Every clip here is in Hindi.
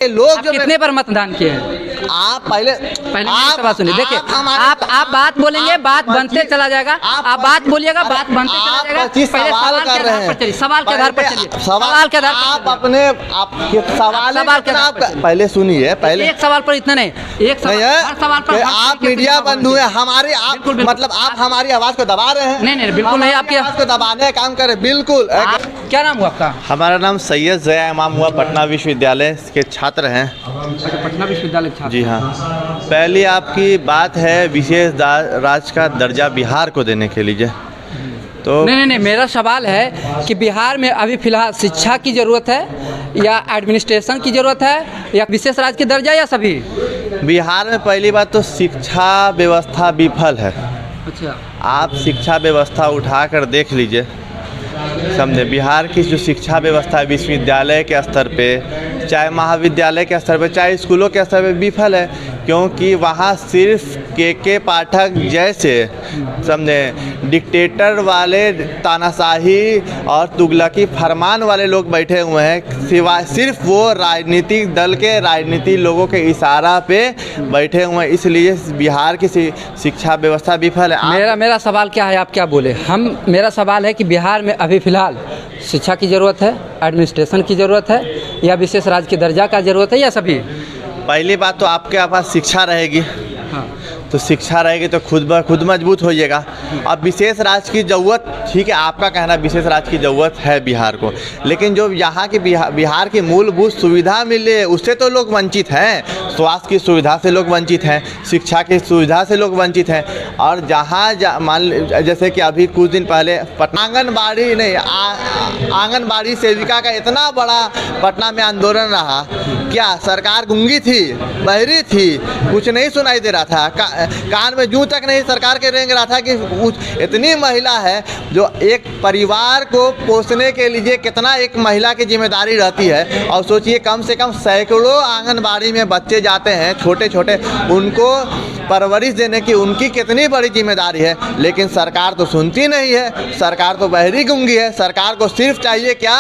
लोग जो कितने पर मतदान किए हैं? आप पहले मेरी बात सुनिए। देखिए आप बात बोलेंगे, बात बनते चला जाएगा। आप बात बोलिएगा, बात बनते चला जाएगा। पहले सवाल के आधार पर चलिए, सवाल के आधार पर चलिए, सवाल के आधार पर आप अपने आपके सवाल के आधार पर पहले सुनिए। पहले एक सवाल पर इतना नहीं, एक सवाल, हर सवाल पर आप मीडिया बंधु हैं हमारे, आप मतलब आप हमारी आवाज को दबा रहे हैं। नहीं बिल्कुल नहीं, आपकी आवाज को दबाने का काम करें। बिल्कुल। क्या नाम हुआ आपका? हमारा नाम सैयद ज़या इमाम हुआ, पटना विश्वविद्यालय के छात्र हैं। पटना विश्वविद्यालय छात्र। जी हाँ। पहली आपकी बात है विशेष राज्य का दर्जा बिहार को देने के लिए। तो नहीं, मेरा सवाल है कि बिहार में अभी फिलहाल शिक्षा की ज़रूरत है या एडमिनिस्ट्रेशन की ज़रूरत है या विशेष राज्य की दर्जा या सभी? बिहार में पहली बात तो शिक्षा व्यवस्था विफल है। अच्छा। आप शिक्षा व्यवस्था उठा कर देख लीजिए, समझे। बिहार की जो शिक्षा व्यवस्था है विश्वविद्यालय के स्तर पे, चाहे महाविद्यालय के स्तर पे, चाहे स्कूलों के स्तर पे विफल है, क्योंकि वहाँ सिर्फ के पाठक जैसे, समझे, डिक्टेटर वाले, तानाशाही और तुगलकी फरमान वाले लोग बैठे हुए हैं। सिवाय सिर्फ वो राजनीतिक दल के राजनीति लोगों के इशारा पे बैठे हुए हैं, इसलिए बिहार की शिक्षा व्यवस्था विफल है। मेरा सवाल क्या है, आप क्या बोले? मेरा सवाल है कि बिहार में अभी फ़िलहाल शिक्षा की ज़रूरत है, एडमिनिस्ट्रेशन की ज़रूरत है या विशेष राज्य की दर्जा का ज़रूरत है या सभी? पहली बात तो आपके पास शिक्षा रहेगी। हाँ। तो शिक्षा रहेगी तो खुद मजबूत होइएगा। अब विशेष राज्य की ज़रूरत, ठीक है, आपका कहना विशेष राज्य की ज़रूरत है बिहार को, लेकिन जो यहाँ की बिहार की मूलभूत सुविधा मिले उससे तो लोग वंचित हैं। स्वास्थ्य की सुविधा से लोग वंचित हैं, शिक्षा की सुविधा से लोग वंचित हैं। और मान जैसे कि अभी कुछ दिन पहले आंगनबाड़ी सेविका का इतना बड़ा पटना में आंदोलन रहा। क्या सरकार गूंगी थी, बहरी थी, कुछ नहीं सुनाई दे रहा था, कान में जूं तक नहीं सरकार के रेंग रहा था कि इतनी महिला है जो एक परिवार को पोषने के लिए कितना एक महिला की जिम्मेदारी रहती है। और सोचिए कम से कम सैकड़ों आंगनबाड़ी में बच्चे जाते हैं छोटे छोटे, उनको परवरिश देने की उनकी कितनी बड़ी जिम्मेदारी है, लेकिन सरकार तो सुनती नहीं है। सरकार तो बहरी गूंगी है। सरकार को सिर्फ चाहिए क्या,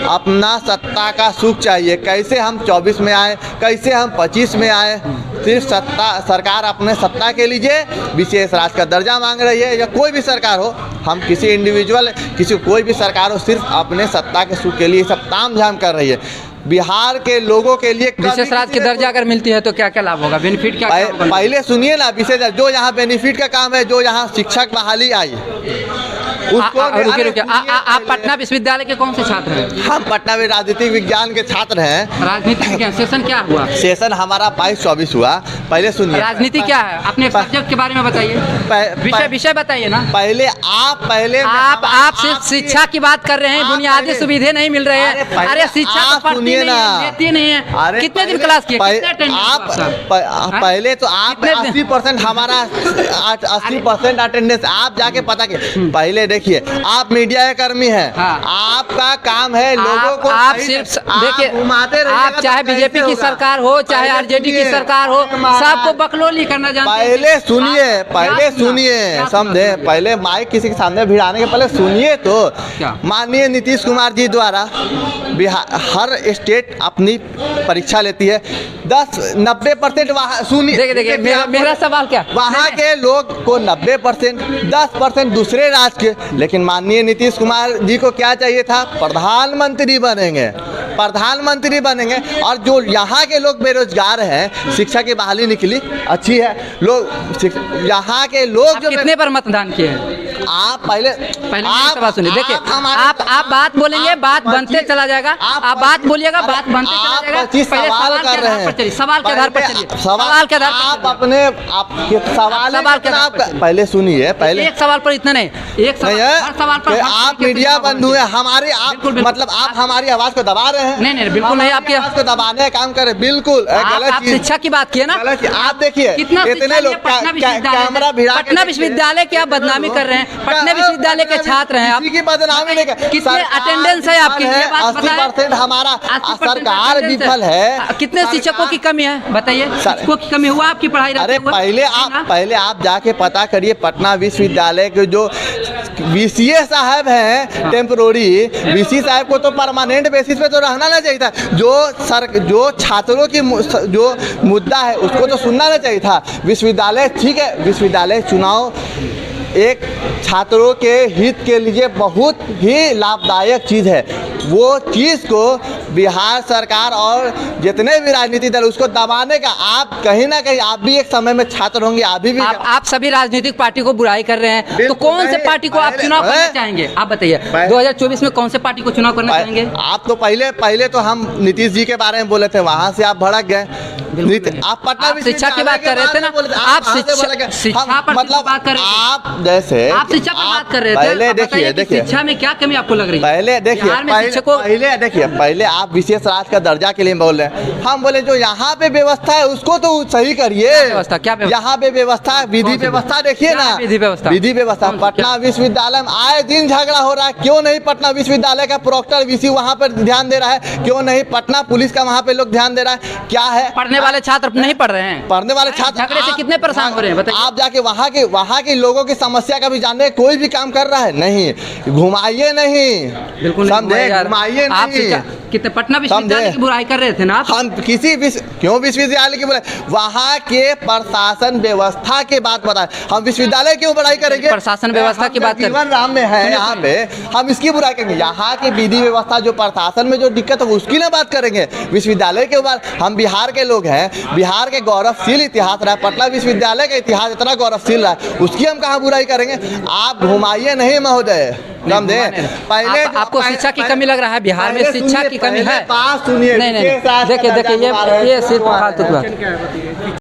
अपना सत्ता का सुख चाहिए। कैसे हम 24 में आए, कैसे हम 25 में आए, सिर्फ सरकार अपने सत्ता के लिए विशेष राज्य का दर्जा मांग रही है। या कोई भी सरकार हो, हम किसी इंडिविजुअल कोई भी सरकार हो, सिर्फ अपने सत्ता के सुख के लिए सब ताम झाम कर रही है। बिहार के लोगों के लिए विशेष राज्य की दर्जा अगर मिलती है तो क्या क्या लाभ होगा, बेनिफिट क्या होगा? पहले सुनिए ना, विशेष जो यहाँ बेनिफिट का काम है, जो यहाँ शिक्षक बहाली आई उसको रुकिए। आप पटना विश्वविद्यालय के कौन से छात्र हैं? हम पटना में राजनीतिक विज्ञान के छात्र हैं। राजनीतिक विज्ञान सेशन क्या हुआ? सेशन हमारा 22-24 हुआ। पहले सुनिए, राजनीति क्या है, अपने सब्जेक्ट के बारे में बताइए, विषय बताइए ना। पहले आप सिर्फ शिक्षा की बात कर रहे हैं, बुनियादी सुविधाएं नहीं मिल रहे हैं। अरे शिक्षा तो सुनिए ना, देती नहीं है। कितने दिन क्लास किए, आप पहले तो आप 80% हमारा 80% अटेंडेंस आप जाके पता किए। पहले देखिए, आप मीडिया कर्मी हैं। हाँ। आपका काम है लोगों को, आप सिर्फ देखिए, आप चाहे बीजेपी की सरकार हो, चाहे आरजेडी की सरकार हो, सबको बकलोली करना जानते हैं। पहले सुनिए, समझे। पहले माइक किसी के सामने भिड़ाने के पहले सुनिए तो। माननीय नीतीश कुमार जी द्वारा हर स्टेट अपनी परीक्षा लेती है। 90% वहाँ सुनिए, देखिए मेरा सवाल क्या, वहाँ के लोग को 90%, 10% दूसरे राज्य के। लेकिन माननीय नीतीश कुमार जी को क्या चाहिए था, प्रधानमंत्री बनेंगे। और जो यहाँ के लोग बेरोजगार हैं, शिक्षा की बहाली निकली अच्छी है, लोग यहाँ के लोग जो कितने पर मतदान किए हैं? आप पहले बात सुनिए। देखिए आप बात बोलेंगे, बात बनते चला जाएगा। आप बात बोलिएगा, बात बनते चला जाएगा। पहले सवाल के आधार पर चलिए, सवाल के आधार पर चलिए, सवाल के आधार पर आप अपने आपके सवाल के आधार पर पहले सुनिए। पहले एक सवाल पर इतना नहीं, एक सवाल पर आप मीडिया बंधु हैं हमारे, आप मतलब आप हमारी आवाज को दबा रहे हैं। नहीं बिल्कुल नहीं, आपकी आवाज को दबाने का काम करें। बिल्कुल गलत चीज। शिक्षा की बात किए ना, आप देखिए कितना इतने लोग कैमरा भिड़ा, पटना विश्वविद्यालय की आप बदनामी कर रहे हैं। पटना विश्वविद्यालय के छात्र हैं आप, किसी की बदनामी नहीं कर, कितने अटेंडेंस है आपकी, ये बात बताएं। 80% हमारा 80% सरकार attendance विफल है। कितने शिक्षकों की कमी है बताइए, शिक्षकों की कमी हुआ आपकी पढ़ाई? अरे पहले आप जाके पता करिए, पटना विश्वविद्यालय के जो वीसीए साहब हैं टेम्पोररी, वीसी साहब को तो परमानेंट बेसिस पे तो रहना नहीं चाहिए था। जो छात्रों की जो मुद्दा है उसको तो सुनना नहीं चाहिए था। विश्वविद्यालय ठीक है, विश्वविद्यालय चुनाव एक छात्रों के हित के लिए बहुत ही लाभदायक चीज़ है। वो चीज़ को बिहार सरकार और जितने भी राजनीतिक दल उसको दबाने का, आप कहीं ना कहीं आप भी एक समय में छात्र होंगे, आप सभी राजनीतिक पार्टी को बुराई कर रहे हैं, तो कौन से पार्टी को आप चुनाव करना चाहेंगे? आप बताइए 2024 में कौन से पार्टी को चुनाव करना चाहेंगे? आप तो पहले तो हम नीतीश जी के बारे में बोले थे, वहाँ से आप भड़क गए। आप पटना शिक्षा की बात कर रहे थे ना, आप शिक्षा पर मतलब बात कर रहे थे, आप जैसे आप शिक्षा पर बात कर रहे थे। पहले देखिए शिक्षा में क्या कमी आपको लग रही है? पहले देखिए पहले आप विशेष राज्य का दर्जा के लिए बोल रहे हैं, हम बोले जो यहाँ पे व्यवस्था है उसको तो सही करिए। क्या यहाँ पे व्यवस्था, विधि व्यवस्था देखिए ना, विधि व्यवस्था। पटना विश्वविद्यालय में आए दिन झगड़ा हो रहा है, क्यों नहीं पटना विश्वविद्यालय का प्रोक्टर वीसी वहाँ पर ध्यान दे रहा है, क्यों नहीं पटना पुलिस का वहाँ पे लोग ध्यान दे रहा है? क्या है, पढ़ने वाले छात्र नहीं पढ़ रहे हैं, पढ़ने वाले छात्र झगड़े से कितने परेशान हो रहे हैं बताइए? आप जाके वहाँ के लोगों की समस्या का भी जानने, कोई भी काम कर रहा है नहीं, घुमाइए नहीं, बिल्कुल समझे, घुमाइए नहीं। कितने पटना विश्वविद्यालय की बुराई कर रहे थे ना आप? हम क्यों विश्वविद्यालय की बुराई, वहाँ के प्रशासन व्यवस्था की बात बताएं, हम विश्वविद्यालय क्यों बुराई करेंगे? प्रशासन व्यवस्था की बात करें, जीवन राम में है यहाँ पे, हम इसकी बुराई करेंगे? यहाँ की विधि व्यवस्था जो प्रशासन में जो दिक्कत है उसकी ना बात करेंगे? विश्वविद्यालय के ऊपर हम बिहार के लोग हैं, बिहार के गौरवशील इतिहास रहा है, पटना विश्वविद्यालय का इतिहास इतना गौरवशील रहा है, उसकी हम कहाँ बुराई करेंगे? आप घुमाइए नहीं महोदय, समझे। पहले आपको शिक्षा की कमी लग रहा है, बिहार में शिक्षा की कमी है? बात सुनिए, नहीं देखिए ये सिर्फ फालतू की बात।